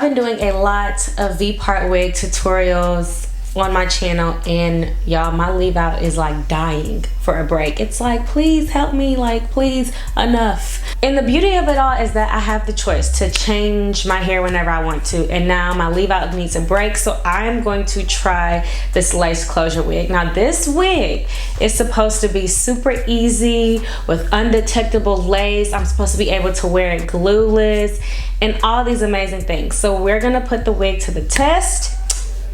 I've been doing a lot of V-part wig tutorials on my channel, and y'all, my leave out is like dying for a break. It's like, please help me, like, please, enough. And the beauty of it all is that I have the choice to change my hair whenever I want to, and now my leave out needs a break, so I'm going to try this lace closure wig. Now this wig is supposed to be super easy with undetectable lace. I'm supposed to be able to wear it glueless and all these amazing things. So we're gonna put the wig to the test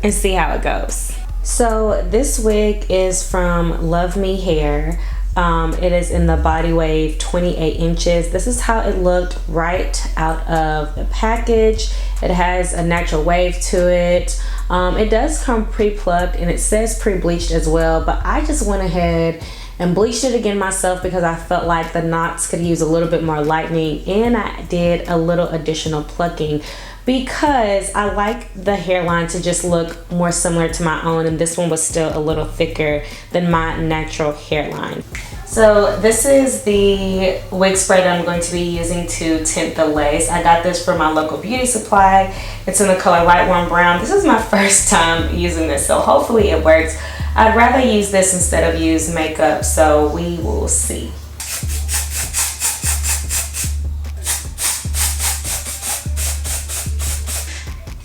and see how it goes. So this wig is from LuvMe hair. It is in the body wave 28 inches. This is how it looked right out of the package. It has a natural wave to it. It does come pre-plucked and it says pre-bleached as well, but I just went ahead and bleached it again myself because I felt like the knots could use a little bit more lightening, and I did a little additional plucking because I like the hairline to just look more similar to my own, and this one was still a little thicker than my natural hairline. So this is the wig spray that I'm going to be using to tint the lace. I got this from my local beauty supply. It's in the color light warm brown. This is my first time using this, so hopefully it works. I'd rather use this instead of use makeup, so we will see.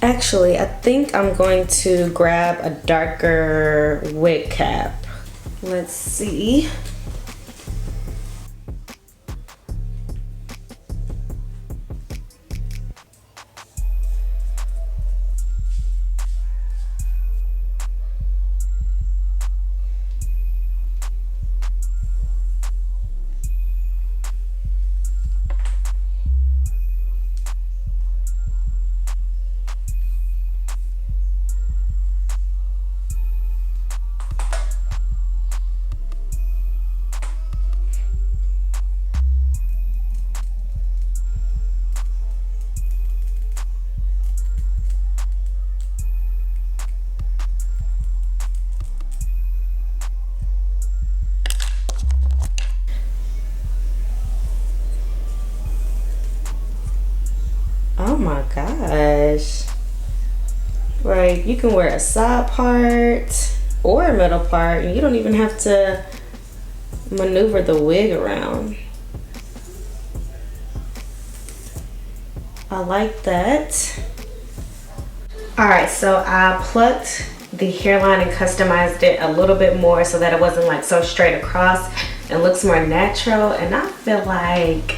Actually, I think I'm going to grab a darker wig cap. Let's see. Oh my gosh. Like, you can wear a side part or a middle part and you don't even have to maneuver the wig around. I like that. Alright, so I plucked the hairline and customized it a little bit more so that it wasn't like so straight across. It looks more natural, and I feel like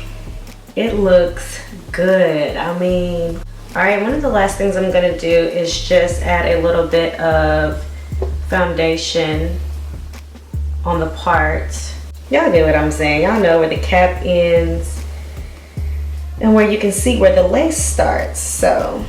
it looks good. I mean, all right, one of the last things I'm gonna do is just add a little bit of foundation on the part. Y'all get what I'm saying. Y'all know where the cap ends and where you can see where the lace starts. So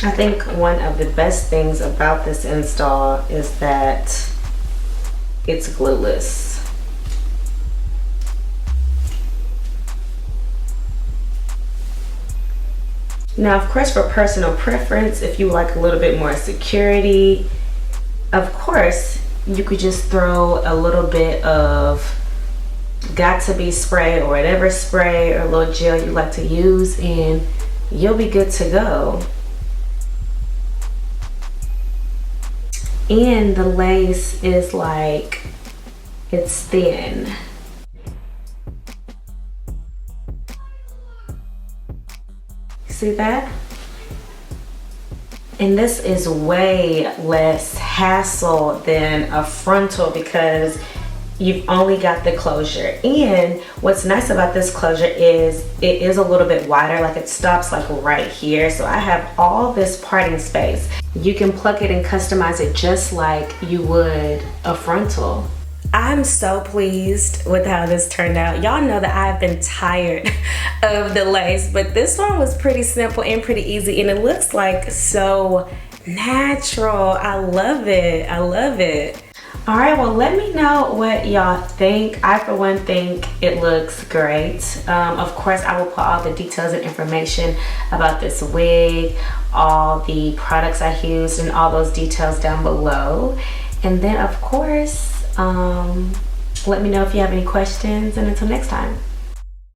I think one of the best things about this install is that it's glueless. Now, of course, for personal preference, if you like a little bit more security, of course, you could just throw a little bit of Got To Be spray or whatever spray or little gel you like to use, and you'll be good to go. And the lace is like, it's thin. See that? And this is way less hassle than a frontal because you've only got the closure. And what's nice about this closure is it is a little bit wider, like it stops like right here. So I have all this parting space. You can pluck it and customize it just like you would a frontal. I'm so pleased with how this turned out. Y'all know that I've been tired of the lace, but this one was pretty simple and pretty easy, and it looks like so natural. I love it. I love it. All right, well, let me know what y'all think. I, for one, think it looks great. Of course, I will put all the details and information about this wig, all the products I used, and all those details down below. And then, of course, let me know if you have any questions, and until next time.